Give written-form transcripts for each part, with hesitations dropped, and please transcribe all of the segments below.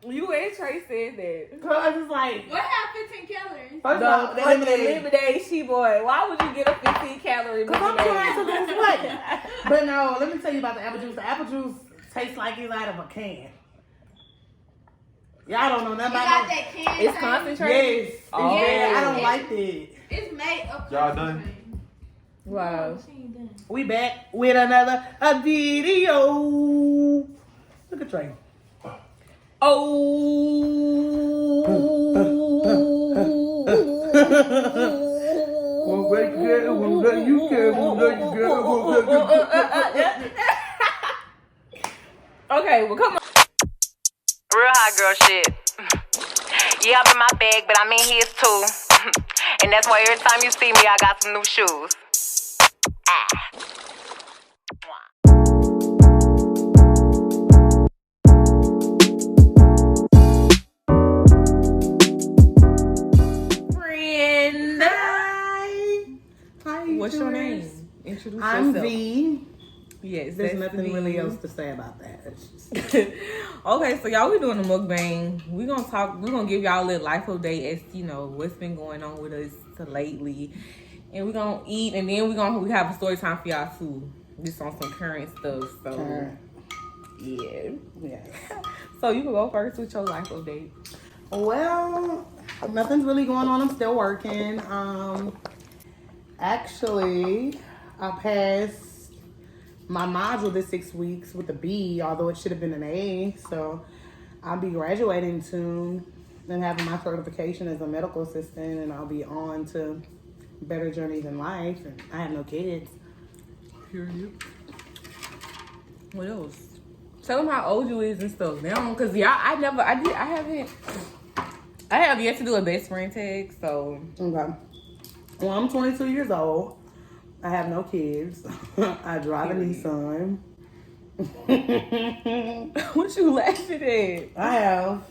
You and Trey said that. Cause it's like, What have 15 calories? first of all, The lemonade, she boy. Why would you get a 15 calorie Cause I'm lemonade? trying to lose weight. But no, let me tell you about the apple juice. The apple juice tastes like it's out of a can. Y'all don't know nothing You about got no. that can. It's thing? concentrated. Yes. Oh. Yeah, I don't like that. It's made of. Y'all done? Wow. We back with another video. Look at Trey. Oh. Okay, well, come on. Real hot girl shit. Yeah, I'm in my bag, but I'm in his too. And that's why every time you see me, I got some new shoes. Friend. Hi. What's your YouTubers. name? Introduce I'm yourself. V. Yes, There's that's nothing V. really else to say about that. It's just- Okay, so y'all, we doing a mukbang. We're gonna give y'all a little life update as you know what's been going on with us lately. And we're gonna eat, and then we have a story time for y'all too. Just on some current stuff. So yeah. So you can go first with your life update. Well, nothing's really going on. I'm still working. Actually, I passed my module this 6 weeks with a B, although it should have been an A. So I'll be graduating soon and having my certification as a medical assistant, and I'll be on to better journeys in life. And I have no kids. Period. What else? Tell them how old you is and stuff now, cause I have yet to do a best friend tag, so. Okay. Well, I'm 22 years old. I have no kids. I drive a Nissan. What you laughing at? I have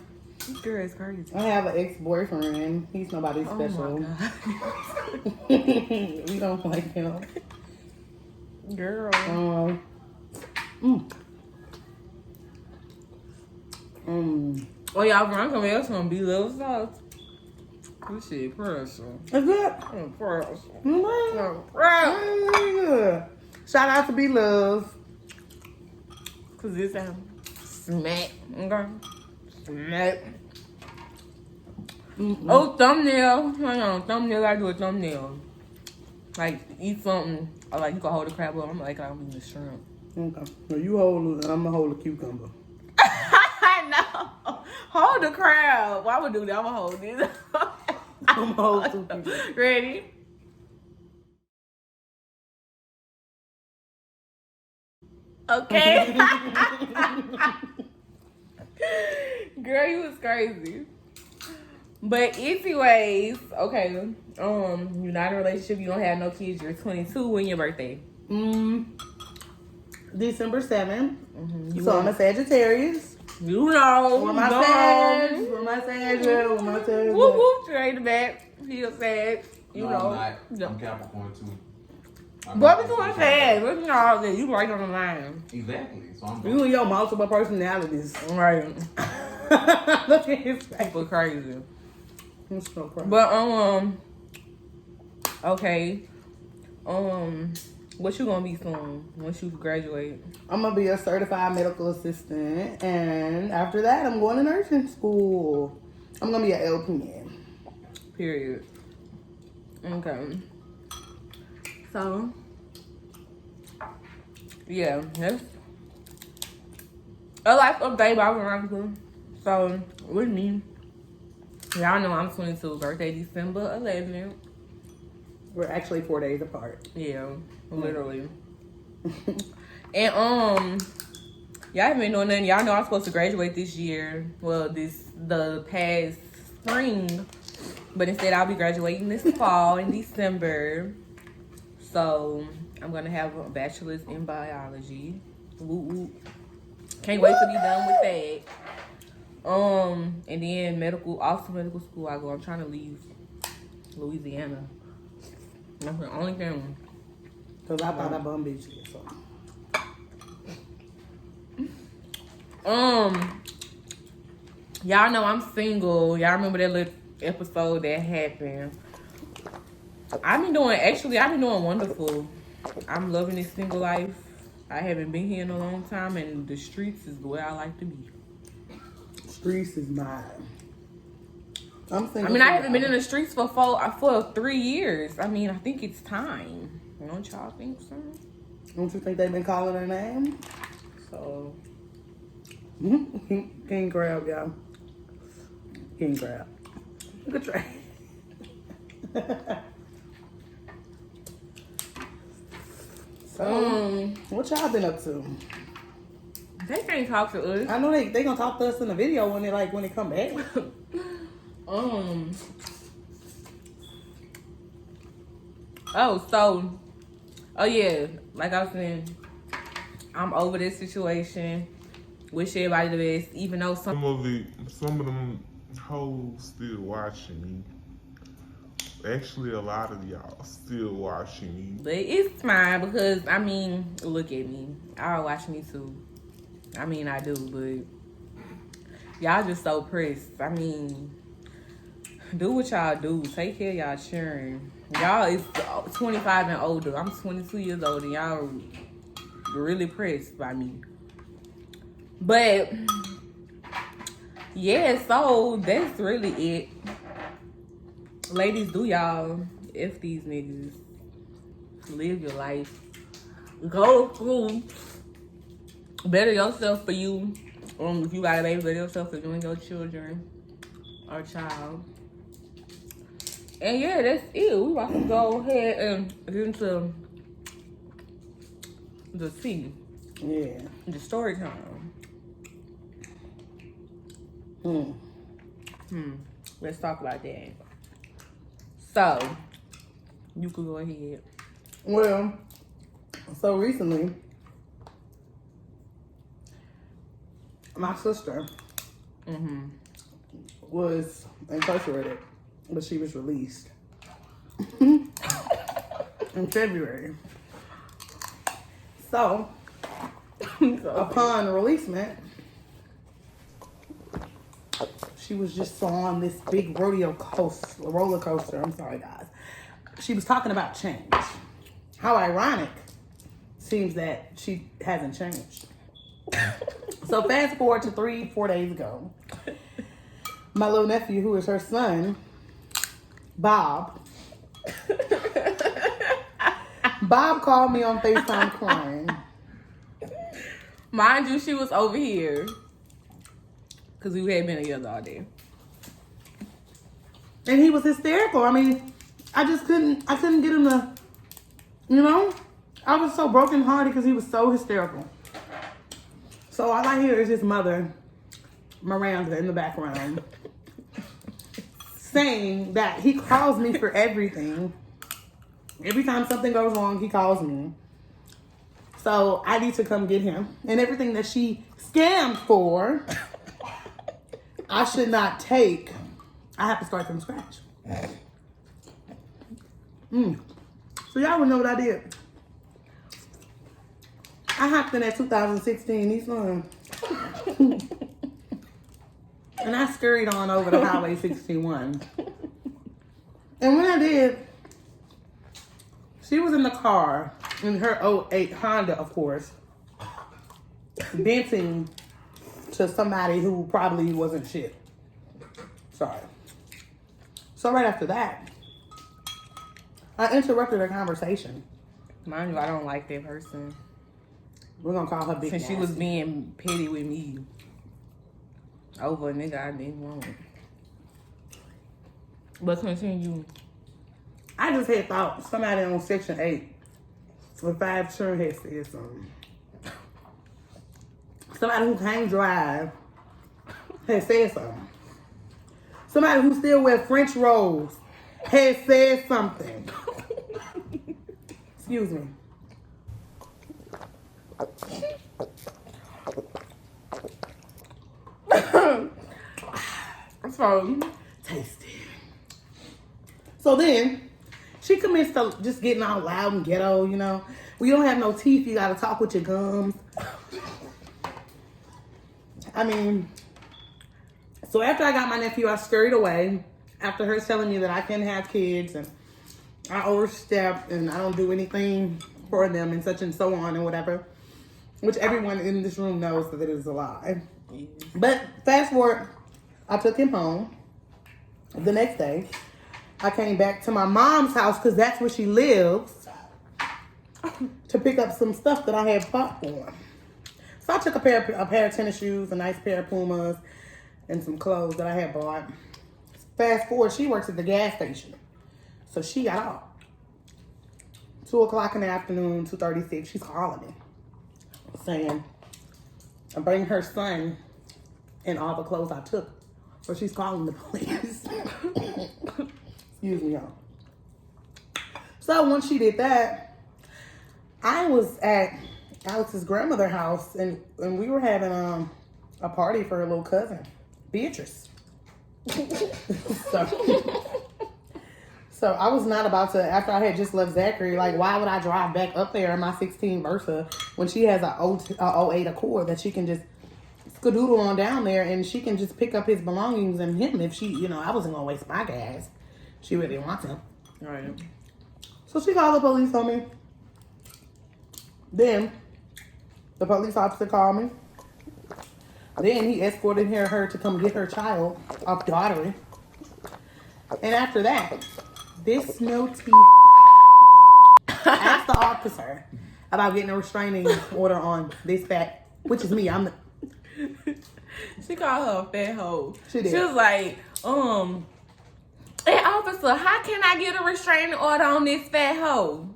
Girl, it's crazy. an ex-boyfriend. He's nobody special. Oh my God. We don't like him. Girl. Oh, y'all run some else gonna be little sauce. This shit pressure. Is it? Pressure. Good. Shout out to B Love. Cause this smack. Okay. Smack. Oh, thumbnail. Hang on, thumbnail. I do a thumbnail. Like, eat something. Or like, you can hold the crab up. I'm like, I'm eating the shrimp. Okay. So you hold it, I'm gonna hold a cucumber. I know. Hold the crab. Why would I do that? I'm gonna hold this. I'm gonna hold two cucumbers. Ready? Okay. Girl, you was crazy. But anyways, okay. You're not in a relationship, you don't have no kids, you're 22. When your birthday? December 7th. So I'm a Sagittarius. You know. Where my Sag? Where my Sag? Where my Sag? Whoop whoop, straight the back. He a Sag. You No, know. I'm not. Yeah. I'm Capricorn too. What we doing Sag? What's all that? You right on the line. Exactly. So I'm You and your multiple personalities. Right. Look at his face. People crazy. I'm so proud. But okay. What you gonna be soon once you graduate? I'm gonna be a certified medical assistant, and after that, I'm going to nursing school. I'm gonna be an LPN. Period. Okay. So, yeah, that's a life update by Veronica. So, with me, y'all know I'm 22, birthday December 11th. We're actually 4 days apart. Yeah, literally. And y'all haven't been doing nothing. Y'all know I'm supposed to graduate this year. Well, the past spring, but instead I'll be graduating this fall in December. So I'm gonna have a bachelor's in biology. Woo woo. Can't wait to be done with that. And then medical school I go. I'm trying to leave Louisiana. That's the only thing. Cause I thought I bum bitch you, so. Y'all know I'm single. Y'all remember that little episode that happened? I've been doing wonderful. I'm loving this single life. I haven't been here in a long time, and the streets is where I like to be. Streets is mine. I'm single. I mean, I haven't been in the streets for 3 years. I mean, I think it's time. Don't y'all think so? Don't you think they've been calling her name? So, King grab, y'all. King grab. Look at Trey. So, what y'all been up to? they can't talk to us. I know they gonna talk to us in the video when they come back. Oh yeah, like I was saying, I'm over this situation. Wish everybody the best, even though Some of them hoes still watching me. Actually, a lot of y'all still watching me. but it's fine because I mean, look at me. Y'all watch me too. I mean, I do, but y'all just so pressed. I mean, do what y'all do. Take care of y'all children. Y'all is 25 and older. I'm 22 years old, and y'all really pressed by me. But yeah, so that's really it. Ladies, do y'all F these niggas. Live your life. Go through. Better yourself for you. If you got a baby, better yourself for you and your children or child. And yeah, that's it. We about to go ahead and get into the tea. Yeah. The story time. Let's talk about that. So, you can go ahead. Well, so recently, my sister was incarcerated, but she was released in February. So, upon releasement, she was just on this big roller coaster. I'm sorry, guys. She was talking about change. How ironic. Seems that she hasn't changed. So fast forward to 3-4 days ago. My little nephew, who is her son, Bob. Bob called me on FaceTime crying. Mind you, she was over here. Because we had been together all day. And he was hysterical. I mean, I couldn't get him to, I was so brokenhearted because he was so hysterical. So all I hear is his mother, Miranda, in the background, saying that he calls me for everything. Every time something goes wrong, he calls me. So I need to come get him. And everything that she scammed for, I should not take. I have to start from scratch. So y'all would know what I did. I hopped in that 2016 Nissan. And I scurried on over the Highway 61. And when I did, she was in the car, in her 08 Honda, of course, venting to somebody who probably wasn't shit. Sorry. So right after that, I interrupted her conversation. Mind you, I don't like that person. We're gonna call her Big Since Nasty. she was being petty with me. Over a nigga I didn't want. But continue. I just had thought somebody on Section 8 with 5 children had said something. Somebody who can't drive had said something. Somebody who still wear French rolls had said something. Excuse me. So, Tasty. So then, she commenced to just getting all loud and ghetto, When you don't have no teeth, you gotta talk with your gums. I mean, So after I got my nephew, I scurried away. After her telling me that I can't have kids and I overstepped and I don't do anything for them and such and so on and whatever. Which everyone in this room knows that it is a lie. But fast forward, I took him home. The next day, I came back to my mom's house because that's where she lives to pick up some stuff that I had bought for him. So I took a pair of tennis shoes, a nice pair of Pumas, and some clothes that I had bought. Fast forward, she works at the gas station. So she got off. 2 o'clock in the afternoon, 2:36, she's calling me. Saying, I'm bringing her son and all the clothes I took. So she's calling the police. Excuse me, y'all. So once she did that, I was at Alex's grandmother's house and we were having a party for her little cousin, Beatrice. So I was not about to, after I had just left Zachary, like, why would I drive back up there in my 16 Versa when she has a 08 Accord that she can just skadoodle on down there and she can just pick up his belongings and him if she, you know, I wasn't going to waste my gas. She really wants him. Right. So she called the police on me. Then the police officer called me. Then he escorted her to come get her child off Daughtery. And after that, this no teeth asked the officer about getting a restraining order on this fat, which is me. I'm the. She called her a fat hoe. She did. She was like, hey officer, how can I get a restraining order on this fat hoe?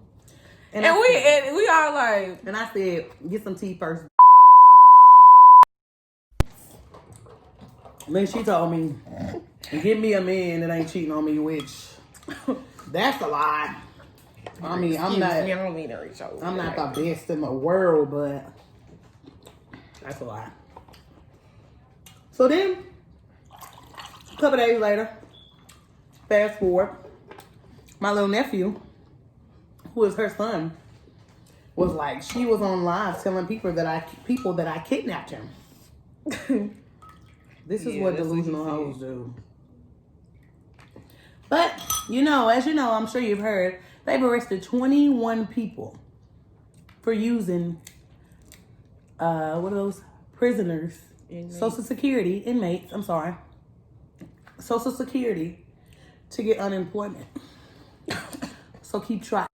And we all like, and I said, get some tea first. Then she told me, give me a man that ain't cheating on me, which that's a lie. I mean, I'm not the best in the world, but that's a lie. So then, a couple days later, fast forward, my little nephew, who is her son, was like, she was on live telling people that I kidnapped him. This is what delusional hoes do. But, you know, as you know, I'm sure you've heard, they've arrested 21 people for using, what are those? Prisoners. Inmates. Social Security, inmates, I'm sorry. Social Security to get unemployment. So keep trying.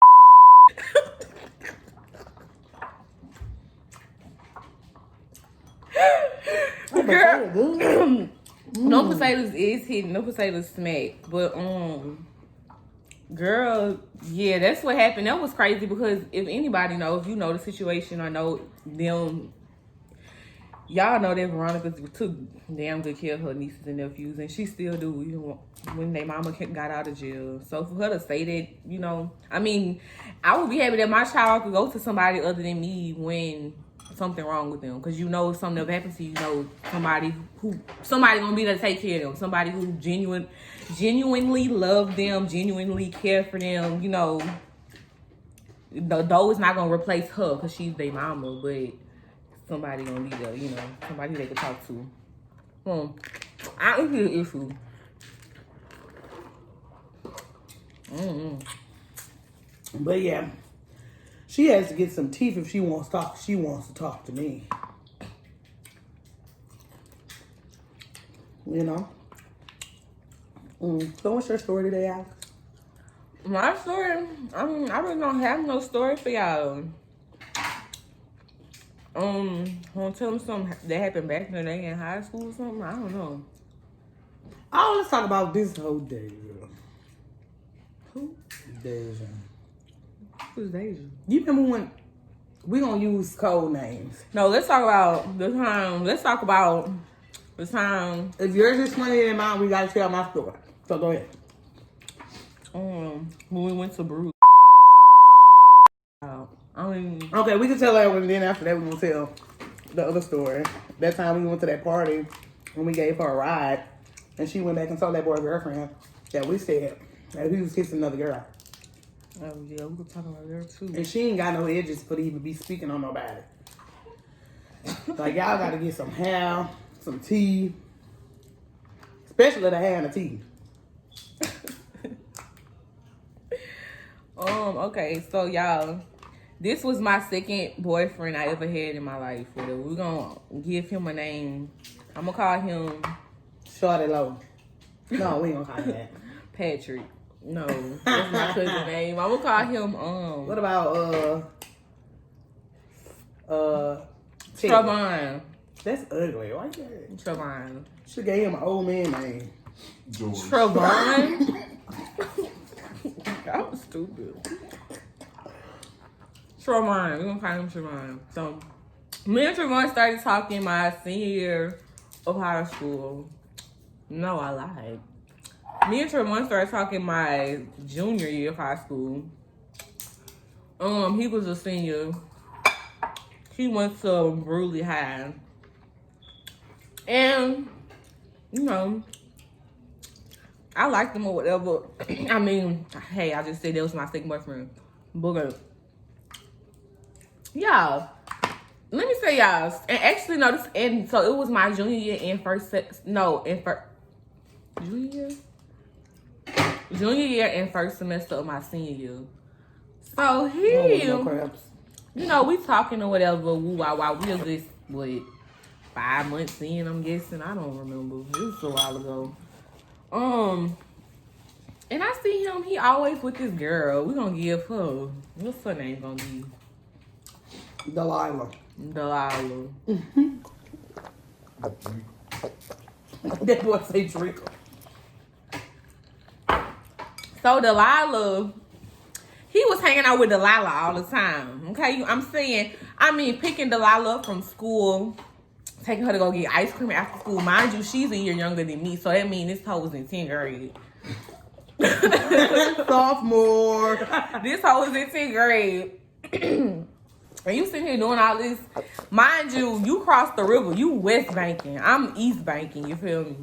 Girl, no potatoes is hidden, no potatoes smack. But girl, yeah, that's what happened. That was crazy because if anybody knows, you know the situation. I know them. Y'all know that Veronica took damn good care of her nieces and nephews, and she still do, even when their mama got out of jail. So for her to say that, you know, I mean, I would be happy that my child could go to somebody other than me when something wrong with them, because you know if something ever happens to you, know somebody gonna be there to take care of them, somebody who genuinely love them, genuinely care for them. You know, though it's not gonna replace her because she's their mama, but somebody gonna be there, you know, somebody they can talk to. I don't see the issue. But yeah, she has to get some teeth if she wants to talk. She wants to talk to me. You know. So what's your story today, Alex? My story, I really don't have no story for y'all. Want to tell them something that happened back in the day in high school or something? I don't know. Oh, let's talk about this whole Deja. Who? Deja. Who's Deja? You remember when we gonna use code names? No, let's talk about the time. Let's talk about the time. If yours is funnier than mine, we gotta tell my story. So go ahead. When we went to Brew. Okay, we can tell that one, and then after that, we're gonna tell the other story. That time we went to that party and we gave her a ride, and she went back and told that boy's girlfriend that we said that he was kissing another girl. Oh yeah, we could talk about her too. And she ain't got no edges for to even be speaking on nobody. Like, y'all gotta get some hair, some tea. Especially the hand of teeth. Okay, so y'all, this was my second boyfriend I ever had in my life. We're gonna give him a name. I'm gonna call him Shorty Low. No, we ain't gonna call him that. Patrick. No, that's my cousin's name. I'm gonna call him What about Ted? Trevon. That's ugly. Why you Trevon. should gave him an old man name. George. Trevon. That was stupid. Trevon. We're gonna call him Trevon. So me and Trevon started talking my senior year of high school. No, I lied. Me and Trevon started talking my junior year of high school. He was a senior. He went to Bruley High. And, you know, I liked him or whatever. I mean, hey, I just said that was my second boyfriend. But, y'all, let me say y'all, and actually, no, this, and so it was my junior year and junior year and first semester of my senior year. So you know, we talking or whatever, woo wah wah. We was just what 5 months in, I'm guessing. I don't remember. It was a while ago. And I see him. He always with this girl. We gonna give her. What's her name gonna be? Delilah. That boy say Draco. So Delilah, he was hanging out with Delilah all the time. Okay, picking Delilah up from school, taking her to go get ice cream after school. Mind you, she's a year younger than me, so that means this hoe was in 10th grade. Sophomore. This hoe was in 10th grade. And you sitting here doing all this. Mind you, you crossed the river. You west banking. I'm east banking, you feel me?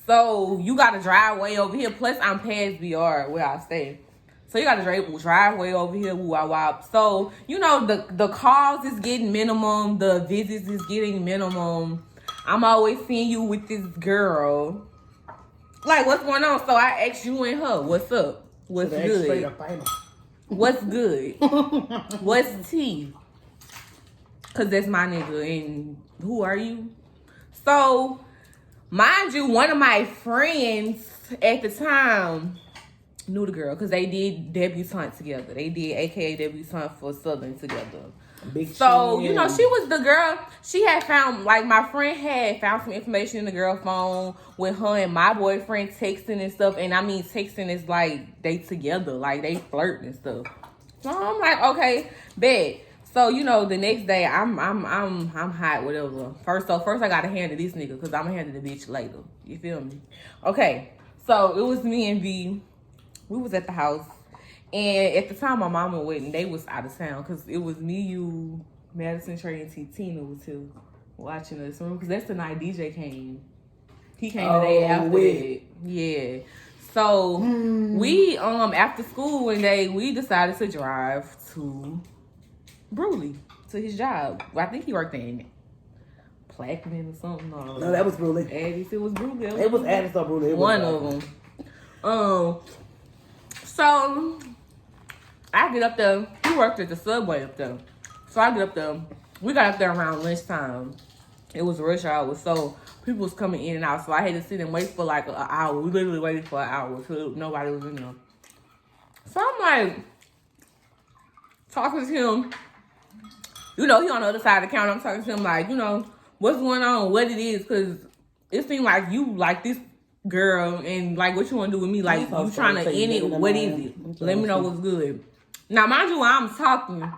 So you got to drive way over here. Plus, I'm past BR where I stay. So you got to drive way over here. Woo, wah, wah. So, you know, the calls is getting minimum. The visits is getting minimum. I'm always seeing you with this girl. Like, what's going on? So I asked you and her, what's up? What's good? What's good? What's tea? Because that's my nigga. And who are you? So, mind you, one of my friends at the time knew the girl because they did debutante together. They did AKA debutante for Southern together. So, you know, she was the girl. She had found, like, my friend had found some information in the girl phone with her and my boyfriend texting and stuff. And I mean, texting is like they together, like they flirt and stuff. So I'm like, okay, bet. So, you know, the next day I'm hot, whatever. First I gotta handle this nigga because I'm gonna handle the bitch later. You feel me? Okay. So it was me and V. We was at the house. And at the time, my mama went and they was out of town because it was me, you, Madison, Trey, and Tina was too watching us. Because that's the night DJ came. He came the day after that. Yeah. So we after school one day we decided to drive to Bruley to his job. I think he worked in Plaquemine or something. No, that was Bruley. Addis, it was Bruley. It was Addis or Bruley. One of them. So I get up there. He worked at the Subway up there. So I get up there. We got up there around lunchtime. It was rush hour, so people was coming in and out. So I had to sit and wait for like an hour. We literally waited for an hour till nobody was in there. So I'm like talking to him. You know, he on the other side of the counter. I'm talking to him like, you know, what's going on, what it is, because it seemed like you like this girl and like what you want to do with me. Like, you trying to end it. What is it? Let me know what's good. Now, mind you, while I'm talking,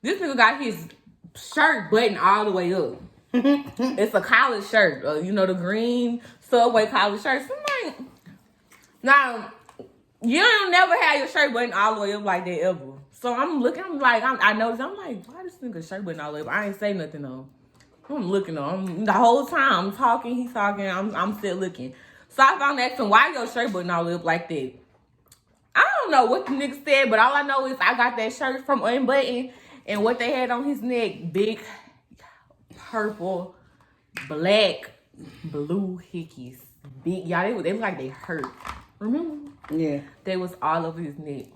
this nigga got his shirt buttoned all the way up. It's a college shirt. You know, the green Subway college shirt. So I'm like, now, you don't never have your shirt buttoned all the way up like that ever. So I'm looking, I noticed, I'm like, why this nigga shirt button all the way up? I ain't say nothing though. I'm looking though. The whole time I'm talking, he's talking, I'm still looking. So I found asking, why your shirt button all the way up like that? I don't know what the nigga said, but all I know is I got that shirt from Unbutton and what they had on his neck, big, purple, black, blue hickeys. big. Y'all, they was like they hurt. Remember? Yeah. They was all over his neck.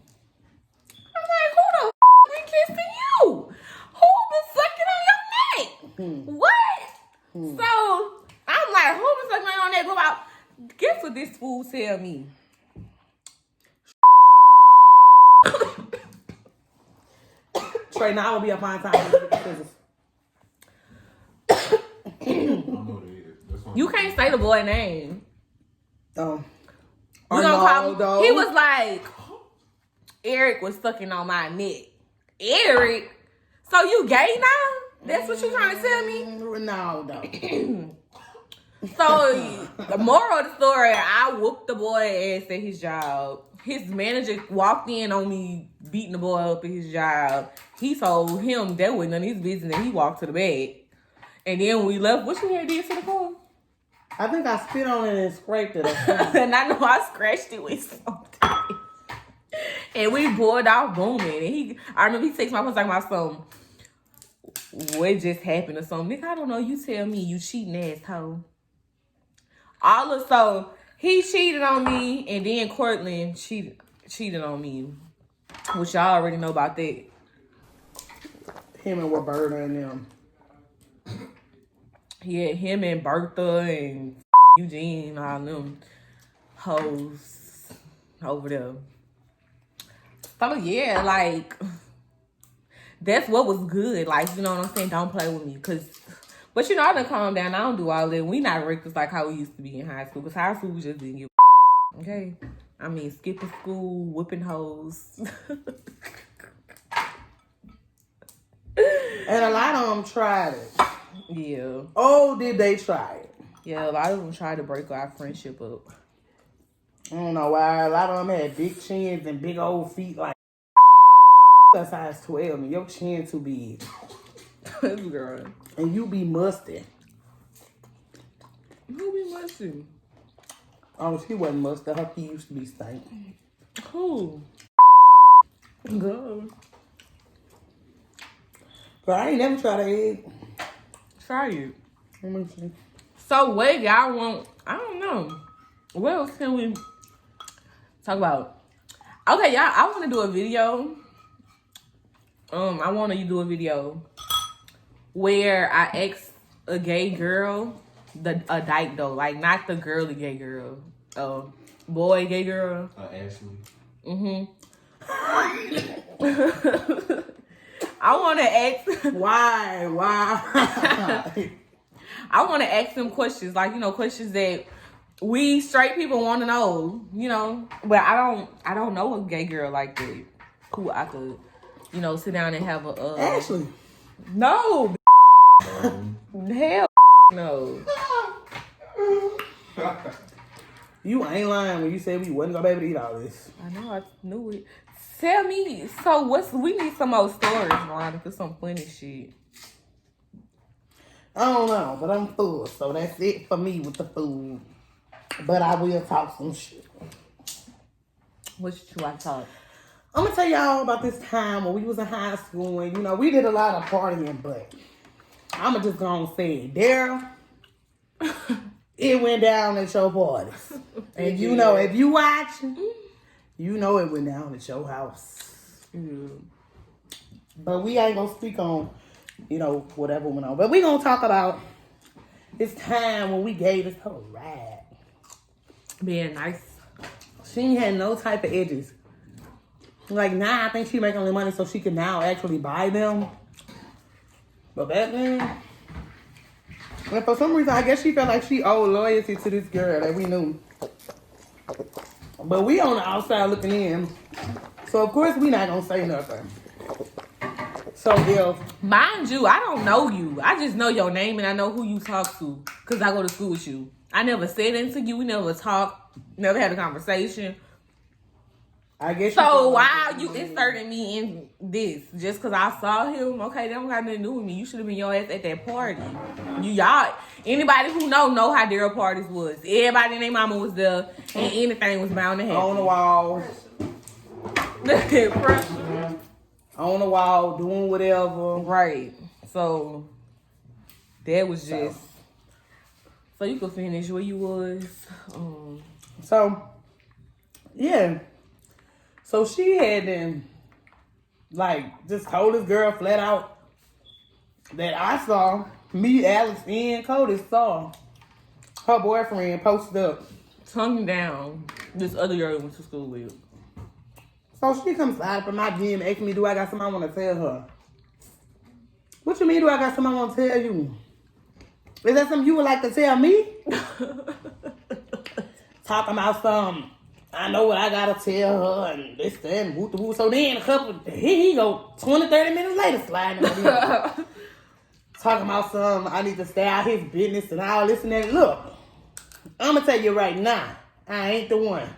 I'm like, who the been kissing you? Who been sucking on your neck? What? So I'm like, who been sucking on your neck? About guess what this fool tell me? Trey, now will be a fine time to get the scissors. You can't say the boy name. Oh. We gonna call him. Arnaldo. He was like, Eric was sucking on my neck. Eric? So you gay now? That's what you trying to tell me? Ronaldo. So the moral of the story, I whooped the boy ass at his job. His manager walked in on me beating the boy up at his job. He told him that wasn't none of his business and he walked to the bed. And then when we left, what you had did to the car? I think I spit on it and scraped it. And I know I scratched it with something. And we boiled off booming. And I remember he texted my phone talking about something. What just happened or something? Nigga, I don't know. You tell me, you cheating asshole. So he cheated on me, and then Cortland cheated on me. Which y'all already know about that. Him and Roberta and them. Yeah, him and Bertha and Eugene, all them hoes over there. So yeah, like that's what was good. Like, you know what I'm saying? Don't play with me, but you know, I done calm down. I don't do all that. We not reckless like how we used to be in high school. Cause high school we just didn't give okay. I mean, skipping school, whipping hoes. And a lot of them tried it. Yeah. Oh, did they try it? Yeah, a lot of them tried to break our friendship up. I don't know why. A lot of them had big chins and big old feet. Like, that's size 12. And your chin too big. Girl. And you be musty. Who be musty? Oh, she wasn't musty. Her feet used to be stank. Who? Good. But I ain't never tried an egg. Try it. Let me see. So what y'all want? I don't know. What else can we talk about? Okay, y'all. I want to do a video. I want to do a video where I ask a gay girl, a dyke though, like not the girly gay girl, boy gay girl. Ashley. I want to ask. Why? I want to ask them questions, like, you know, questions that we straight people want to know, you know. But I don't know a gay girl like that who I could, you know, sit down and have a. Ashley. No. Hell no. You ain't lying when you said we wasn't gonna be able to eat all this. I know, I knew it. Tell me, so we need some more stories, Veronica, some funny shit. I don't know, but I'm full, so that's it for me with the food. But I will talk some shit. What you want to talk? I'm gonna tell y'all about this time when we was in high school and, you know, we did a lot of partying, but I'ma just gonna say it. Daryl, it went down at your parties. And you know, if you watching, you know it went down at your house. But we ain't gonna speak on, you know, whatever went on. But we gonna talk about this time when we gave this whole ride. Being nice. She ain't had no type of edges. Like, now I think she making the money so she can now actually buy them. But back then, and for some reason, I guess she felt like she owed loyalty to this girl that we knew. But we on the outside looking in. So, of course, we not going to say nothing. So, if... Mind you, I don't know you. I just know your name and I know who you talk to. Because I go to school with you. I never said anything to you. We never talked. Never had a conversation. I guess So why are you inserting me in this? Just because I saw him? Okay, that don't got nothing to do with me. You should have been your ass at that party. Y'all, anybody who know how their parties was. Everybody and their mama was there, and anything was bound to happen. on the wall. On the wall, doing whatever. Right. So that was just So you could finish where you was. So, yeah. So she had then, like, just told this girl flat out that I saw, me, Alex, and Cody saw her boyfriend posted up. Tongue down. This other girl we went to school with. So she comes out from my DM asking me, do I got something I want to tell her? What you mean, do I got something I want to tell you? Is that something you would like to tell me? Talking about some, I know what I gotta tell her, and this, that, and whoop, whoop. So then he go 20, 30 minutes later sliding over here. Talking about some, I need to stay out his business and all this and that. Look, I'm gonna tell you right now, I ain't the one.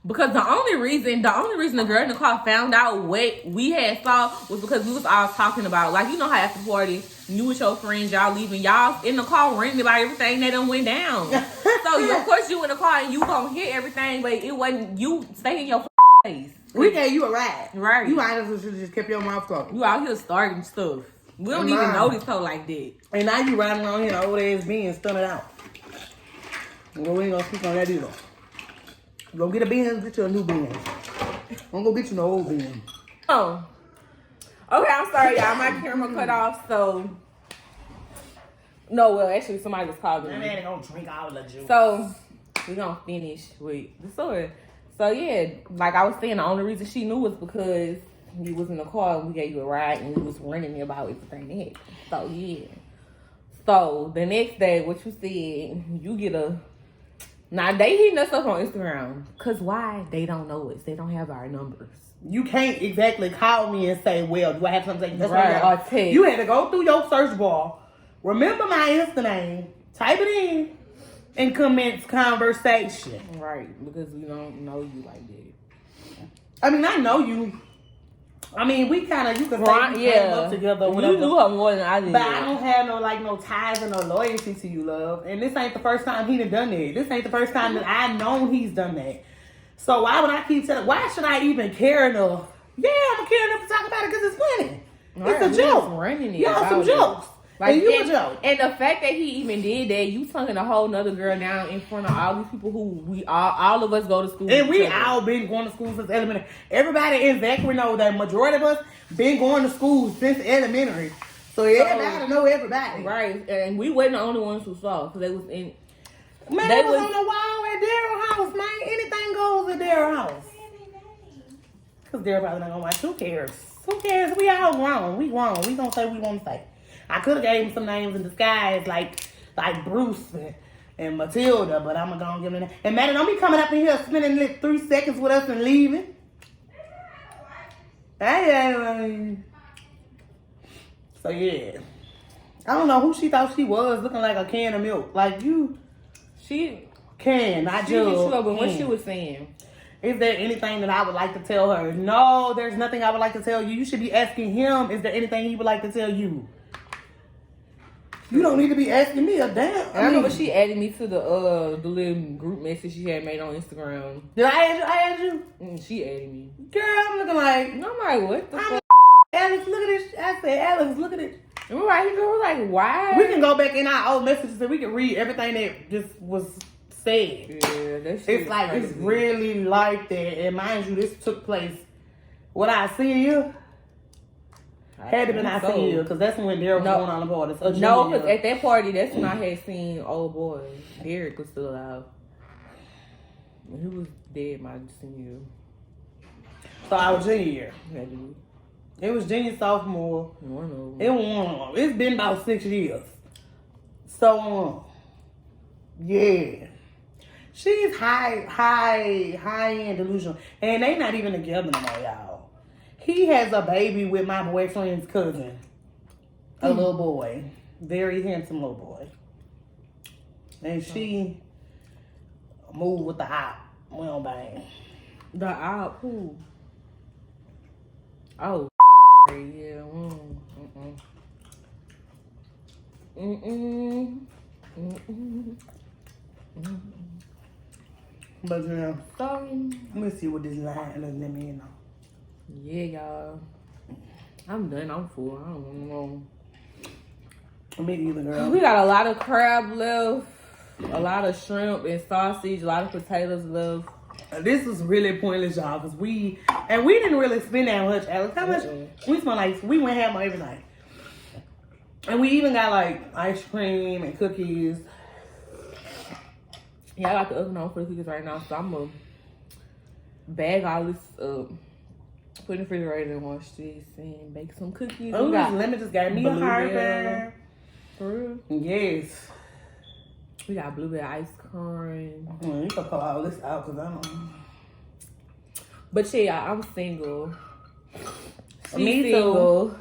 Because the only reason the girl in the car found out what we had saw was because we was all talking about, like, you know how after the party, you with your friends, y'all leaving, y'all in the car ringing about everything that done went down. So of course you in the car and you gonna hear everything, but it wasn't, you stay in your face. We gave you a ride. Right. You might as well just kept your mouth closed. You out here starting stuff. We don't even know this hoe like that. And now you riding around here, old ass being stunted out. Well, we ain't gonna speak on that either. Go get a Benz, get you a new Benz. Don't go get you no old Benz. Oh. Okay, I'm sorry, y'all. My camera cut off, so. No, well, actually, somebody was calling That me. man gonna drink all the juice. So, we gonna finish with the story. So, yeah, like I was saying, the only reason she knew was because you was in the car and we gave you a ride and we was running me about everything that happened. So, yeah. So, the next day, what you said, you get a... Now, they hitting us up on Instagram. Because why? They don't know us. They don't have our numbers. You can't exactly call me and say, well, do I have something? That's Right, what or text. you had to go through your search bar, remember my Insta name, type it in, and commence conversation. Right, because we don't know you like that. I mean, I know you. I mean, we kind of, you could say we came up together or whatever. You knew her more than I did. But I don't have no ties and no loyalty to you, love. And this ain't the first time he done that. This ain't the first time that I known he's done that. So why would I keep telling? Why should I even care enough? Yeah, I'm gonna care enough to talk about it because it's funny. Right, it's a joke. Running it Y'all some about jokes. Like, and you a joke. And the fact that he even did that, you tonguing a whole nother girl down in front of all these people who we all of us go to school. And we together. all been going to school since elementary. Everybody in Zachary know that majority of us been going to school since elementary. So everybody know everybody. Right. And we wasn't the only ones who saw because they was in. Man, they was on the wall at Daryl's house, man. Anything goes at Daryl's house. Because Daryl probably not gonna watch. Who cares? Who cares? We all grown. We grown. We gonna say what we want to say. I could have gave him some names in disguise, like Bruce and Matilda, but I'm gonna give him that. And Maddie, don't be coming up in here spending like 3 seconds with us and leaving. Hey. So yeah, I don't know who she thought she was, looking like a can of milk. Like you, She can not hit judge. you up, but what she was saying. Is there anything that I would like to tell her? No, there's nothing I would like to tell you. You should be asking him, is there anything he would like to tell you? You don't need to be asking me a damn. I remember she added me to the little group message she had made on Instagram. Did I add you? She added me. Girl, I'm looking like, And I'm like, what the fuck? Alex, look at this. I said, Alex, look at it. And we're like, why? We can go back in our old messages and we can read everything that just was said. Yeah, that shit It's like, crazy. it's really like that. And mind you, this took place, what I see you, had to been I see you, because that's when Derek was going on the party. No, because at that party, that's when I had seen old boy. Derek was still alive. When he was dead, my senior year. So I was junior year. Had to be It was junior, sophomore. one of them. It was one of them. It's been about 6 years. So, yeah. She's high-end delusional. And they not even together no more, y'all. He has a baby with my boyfriend's cousin. A little boy. Very handsome little boy. And she moved with the op. We don't bang. The op, who? Oh, yeah. But yeah, Sorry. let me see what this line is. Let me know. Yeah, y'all. I'm done. I'm full. I don't know. Me either, girl. We got a lot of crab left, a lot of shrimp and sausage, a lot of potatoes left. This was really pointless, y'all, because we didn't really spend that much, Alex. How much? We spent like, we went ham on every night. And we even got like ice cream and cookies. Yeah, I got the oven on for the cookies right now, so I'm gonna bag all this up, put in the refrigerator and wash this and bake some cookies. Oh, We got Lemon just gave me a heartburn. blueberry. For real? Yes. We got blueberry ice cream. Well, you can pull all this out because I don't. But yeah, I'm single. She's Me too. single.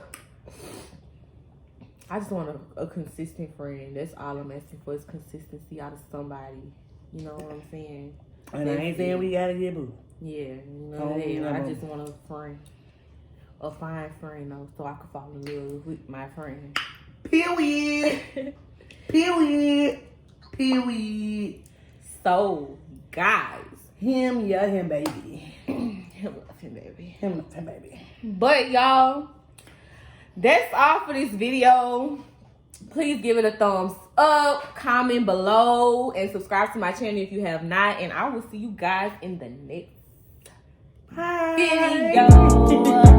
I just want a consistent friend. That's all I'm asking for is consistency out of somebody. You know what I'm saying? And I ain't saying we gotta get boo. Yeah, you know Oh, what I mean? I no. just want a friend. A fine friend though, so I can fall in love with my friend. Period. Period. Period. So, guys. Him, yeah, him, baby. Him, baby. Him, baby. But y'all, that's all for this video. Please give it a thumbs up, comment below, and subscribe to my channel if you have not. And I will see you guys in the next Hi. video.